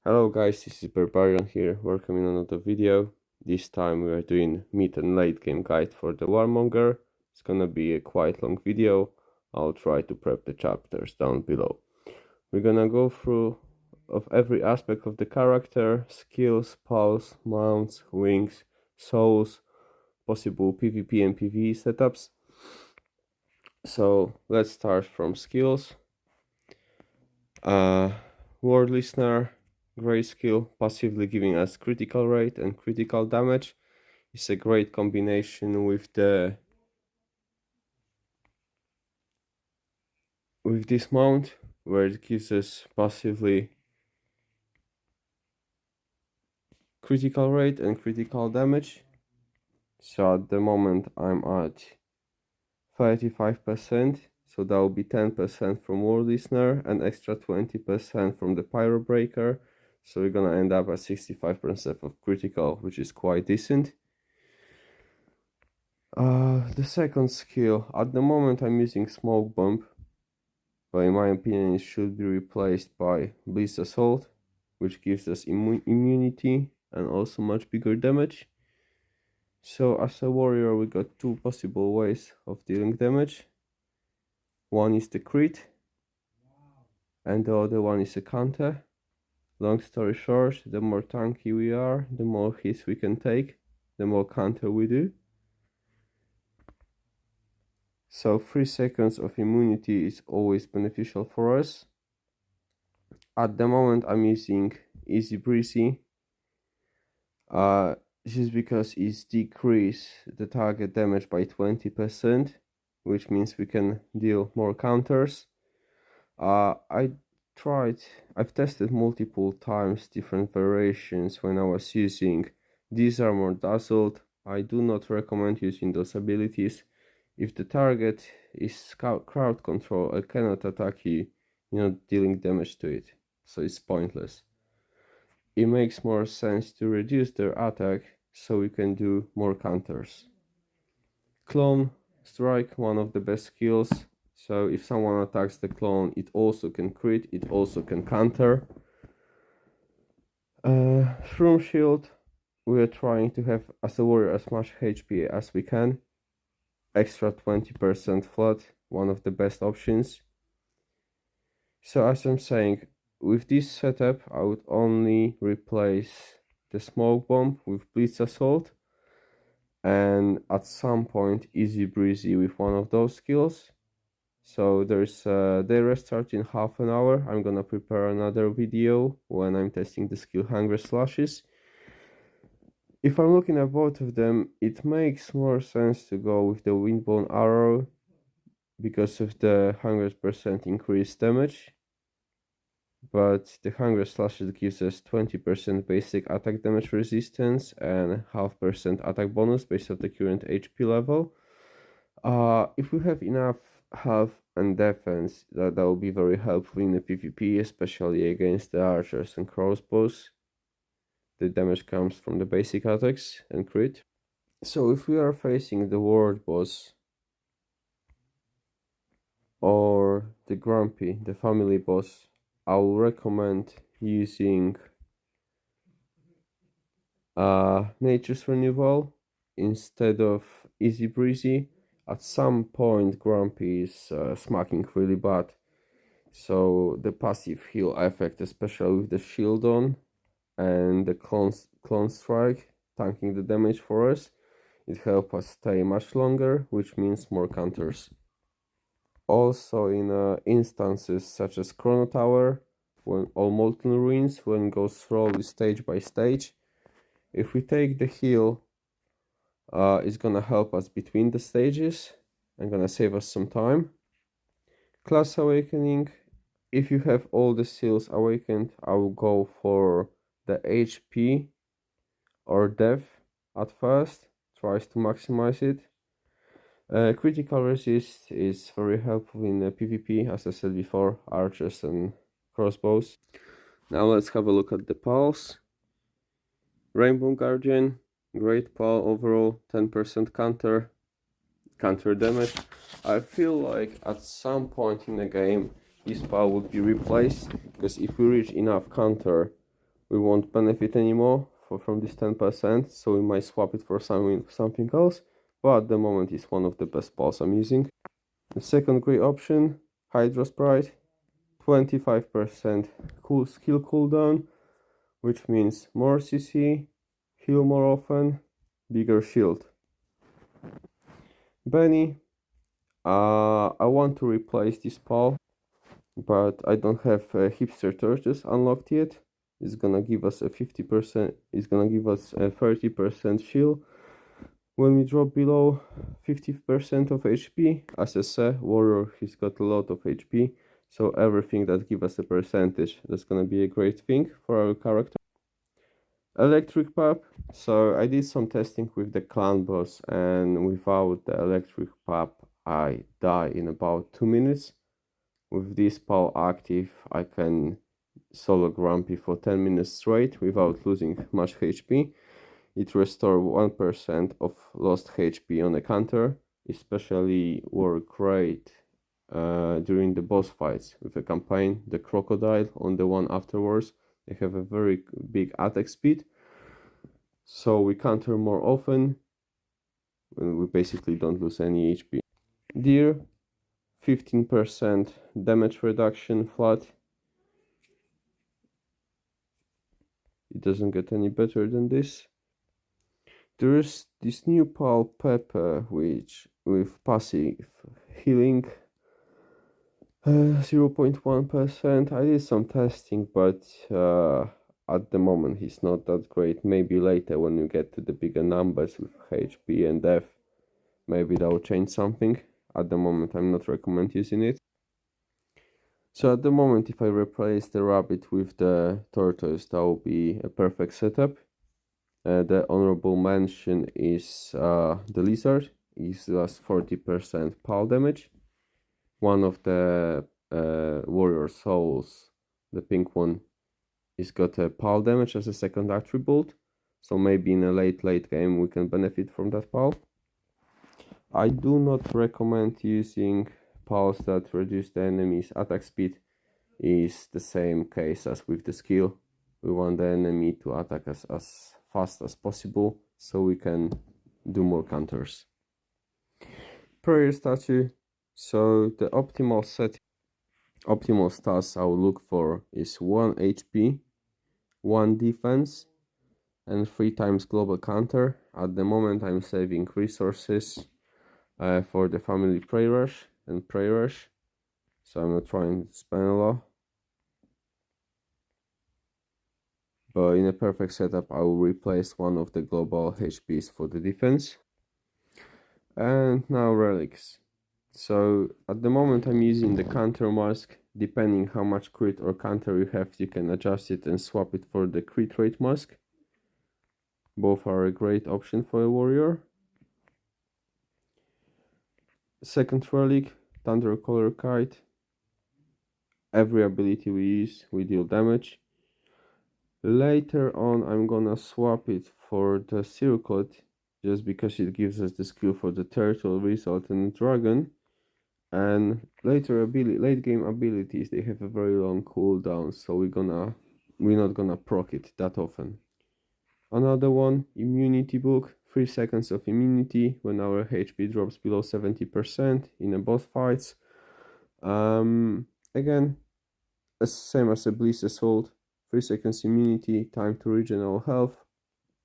Hello guys, this is Barbarian here, welcome in another video. This time we are doing mid and late game guide for the Warmonger. It's gonna be a quite long video. I'll try to prep the chapters down below. We're gonna go through of every aspect of the character, skills, pulse, mounts, wings, souls, possible PvP and PvE setups. So let's start from skills. Word Listener, great skill, passively giving us critical rate and critical damage. It's a great combination with this mount, where it gives us passively critical rate and critical damage. So at the moment I'm at 35%, so that will be 10% from Word Listener and extra 20% from the Pyro Breaker. So we're gonna end up at 65% of critical, which is quite decent. The second skill, at the moment I'm using Smoke Bomb, but in my opinion it should be replaced by Blitz Assault, which gives us immunity and also much bigger damage. So as a warrior we got two possible ways of dealing damage. One is the crit, and the other one is a counter. Long story short, the more tanky we are, the more hits we can take, the more counter we do. So 3 seconds of immunity is always beneficial for us. At the moment I'm using Easy Breezy, just because it's decrease the target damage by 20%, which means we can deal more counters. I've tested multiple times different variations when I was using Disarm or Dazzled. I do not recommend using those abilities. If the target is crowd control, I cannot attack you, you're not dealing damage to it, so it's pointless. It makes more sense to reduce their attack so we can do more counters. Clone Strike, one of the best skills. So if someone attacks the clone, it also can crit, it also can counter. Shroom Shield, we are trying to have as a warrior as much HP as we can. Extra 20% flood, one of the best options. So as I'm saying, with this setup I would only replace the Smoke Bomb with Blitz Assault, and at some point Easy Breezy with one of those skills. So there's they restart in half an hour. I'm gonna prepare another video when I'm testing the skill Hunger Slashes. If I'm looking at both of them, it makes more sense to go with the Windbone Arrow because of the 100% increased damage. But the Hunger Slashes gives us 20% basic attack damage resistance and 0.5% attack bonus based on the current HP level. If we have enough health and defense, that will be very helpful in the PvP, especially against the archers and crossbows. The damage comes from the basic attacks and crit. So if we are facing the world boss or the Grumpy, the family boss, I will recommend using Nature's Renewal instead of Easy Breezy. At some point Grumpy is smacking really bad, so the passive heal effect, especially with the shield on and the clone strike tanking the damage for us, it helps us stay much longer, which means more counters. Also in instances such as Chrono Tower or Molten Ruins, when it goes slowly stage by stage, if we take the heal, it's gonna help us between the stages and gonna save us some time. Class Awakening, if you have all the seals awakened, I will go for the HP or death at first, tries to maximize it. Critical resist is very helpful in PvP, as I said before, archers and crossbows. Now let's have a look at the pulse. Rainbow Guardian, great pal overall, 10% counter damage. I feel like at some point in the game this pal would be replaced, because if we reach enough counter, we won't benefit anymore from this 10%, so we might swap it for something else, but at the moment it's one of the best pals I'm using. The second great option, Hydra Sprite, 25% cool skill cooldown, which means more CC, heal more often, bigger shield. Benny, I want to replace this pal, but I don't have hipster torches unlocked yet. It's gonna give us a 50%, it's gonna give us a 30% shield when we drop below 50% of HP. As I said, warrior, he's got a lot of HP, so everything that gives us a percentage, that's gonna be a great thing for our character. Electric pap. So I did some testing with the clan boss, and without the electric pap I die in about 2 minutes. With this power active I can solo Grumpy for 10 minutes straight without losing much HP. It restores 1% of lost HP on a counter, especially work great during the boss fights with the campaign. The crocodile on the one afterwards, they have a very big attack speed, so we counter more often when we basically don't lose any HP. Deer, 15% damage reduction flat. It doesn't get any better than this. There is this new pal Pepper, which with passive healing 0.1%. I did some testing, but at the moment he's not that great. Maybe later when you get to the bigger numbers with HP and death, maybe that will change something. At the moment I'm not recommend using it. So at the moment, if I replace the rabbit with the tortoise, that will be a perfect setup. The honorable mention is the lizard. It does 40% pal damage. One of the warrior souls, the pink one, is got a pal damage as a second attribute. So maybe in a late game we can benefit from that pal. I do not recommend using pals that reduce the enemy's attack speed. Is the same case as with the skill. We want the enemy to attack us as fast as possible so we can do more counters. Prayer statue. So the optimal stats I will look for is 1 HP, 1 defense, and 3 times global counter. At the moment I'm saving resources for the family prayer rush and prayer rush, so I'm not trying to spend a lot. But in a perfect setup I will replace one of the global HPs for the defense. And now relics. So at the moment I'm using the counter mask. Depending how much crit or counter you have, you can adjust it and swap it for the crit rate mask. Both are a great option for a warrior. Second relic, Thunder Color Kite. Every ability we use, we deal damage. Later on I'm gonna swap it for the circlet, just because it gives us the skill for the turtle, result, and dragon. And late game abilities, they have a very long cooldown, so we're not gonna proc it that often. Another one, immunity book, 3 seconds of immunity when our HP drops below 70% in a boss fights. Again, same as a Bliss Assault, 3 seconds immunity, time to regen our health,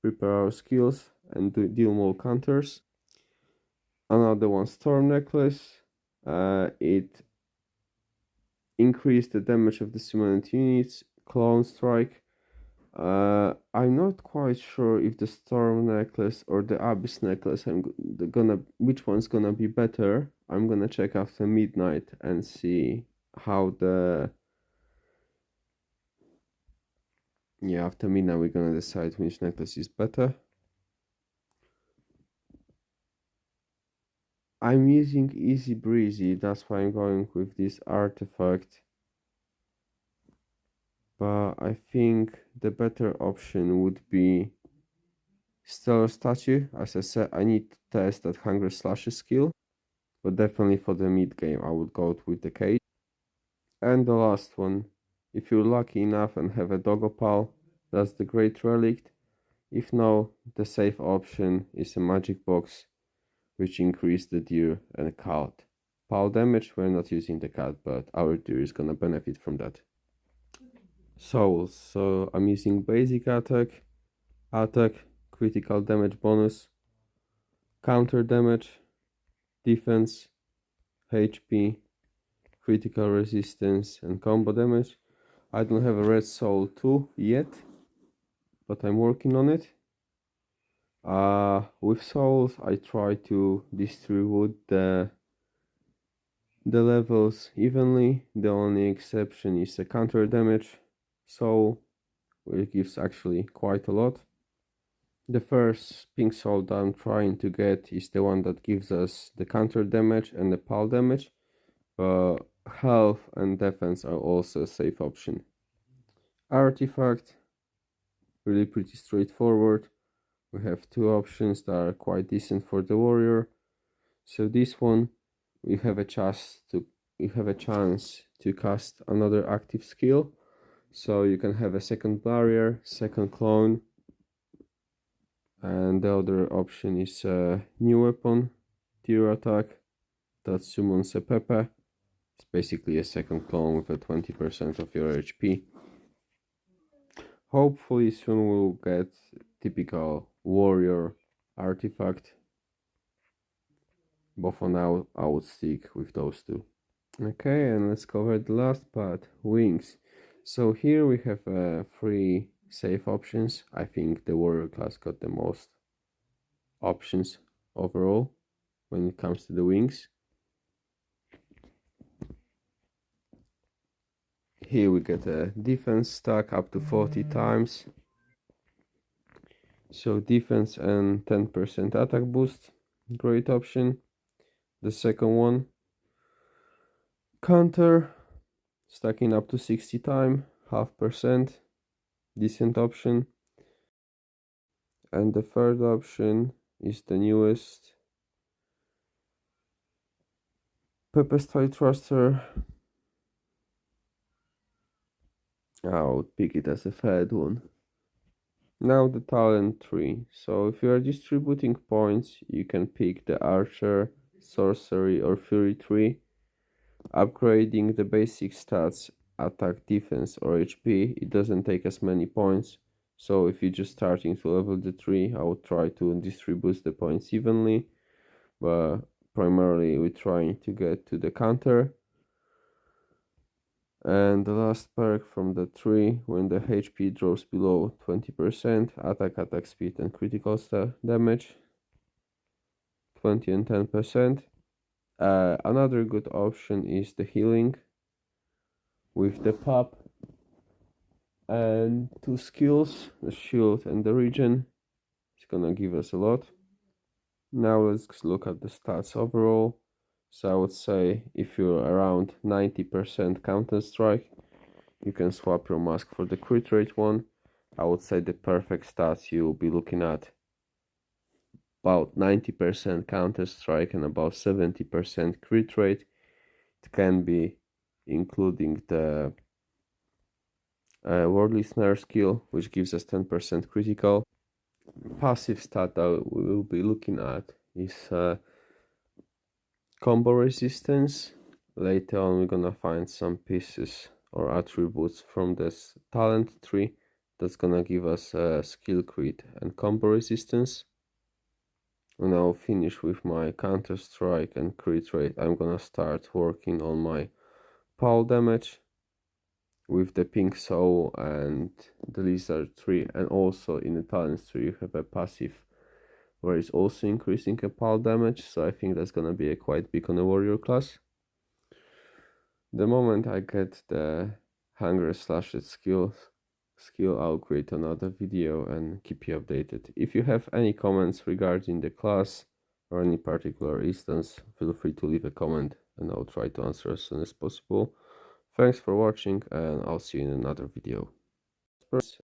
prepare our skills, and deal more counters. Another one, Storm Necklace. It increased the damage of the summoned units. Clone Strike. I'm not quite sure if the Storm Necklace or the Abyss Necklace, which one's gonna be better. I'm gonna check after midnight and see how after midnight we're gonna decide which necklace is better. I'm using Easy Breezy, that's why I'm going with this artifact. But I think the better option would be Stellar Statue. As I said, I need to test that Hunger Slashes skill. But definitely for the mid game, I would go with the cage. And the last one, if you're lucky enough and have a Dogopal, That's the great relic. If no, the safe option is a magic box, which increase the deer and cat. Pal damage, we're not using the cat, but our deer is gonna benefit from that. Souls, so I'm using basic attack, critical damage bonus, counter damage, defense, HP, critical resistance, and combo damage. I don't have a red soul 2 yet, but I'm working on it. With souls, I try to distribute the levels evenly. The only exception is the counter damage soul, which gives actually quite a lot. The first pink soul that I'm trying to get is the one that gives us the counter damage and the pal damage, but health and defense are also a safe option. Artifact, really pretty straightforward. We have two options that are quite decent for the warrior. So this one, we have a chance to cast another active skill. So you can have a second barrier, second clone, and the other option is a new weapon, tier attack, that summons a Pepe. It's basically a second clone with a 20% of your HP. Hopefully soon we'll get typical warrior artifact, but for now I would stick with those two. Okay, and let's cover the last part, wings. So here we have three safe options. I think the warrior class got the most options overall when it comes to the wings. Here we get a defense stack up to 40 times. So defense and 10% attack boost, great option. The second one, counter, stacking up to 60 time, 0.5%, decent option. And the third option is the newest, Pepestyle Thruster. I would pick it as a third one. Now the talent tree. So if you are distributing points, you can pick the archer, sorcery, or fury tree. Upgrading the basic stats, attack, defense, or HP, it doesn't take as many points. So if you're just starting to level the tree, I would try to distribute the points evenly. But primarily we're trying to get to the counter. And the last perk from the tree, when the HP drops below 20%, attack speed and critical damage 20 and 10%. Another good option is the healing with the pop and two skills, the shield and the regen. It's gonna give us a lot. Now let's look at the stats overall. So I would say if you're around 90% Counter Strike, you can swap your mask for the crit rate one. I would say the perfect stats you'll be looking at about 90% Counter Strike and about 70% crit rate. It can be including the Worldly Snare skill, which gives us 10% critical. Passive stat that we will be looking at is combo resistance. Later on, we're gonna find some pieces or attributes from this talent tree that's gonna give us skill crit and combo resistance. And I'll finish with my counter strike and crit rate. I'm gonna start working on my pal damage with the pink soul and the lizard tree, and also in the talent tree you have a passive where it's also increasing a pal damage, so I think that's gonna be a quite big on the warrior class. The moment I get the hunger slashed skill, I'll create another video and keep you updated. If you have any comments regarding the class or any particular instance, feel free to leave a comment and I'll try to answer as soon as possible. Thanks for watching and I'll see you in another video.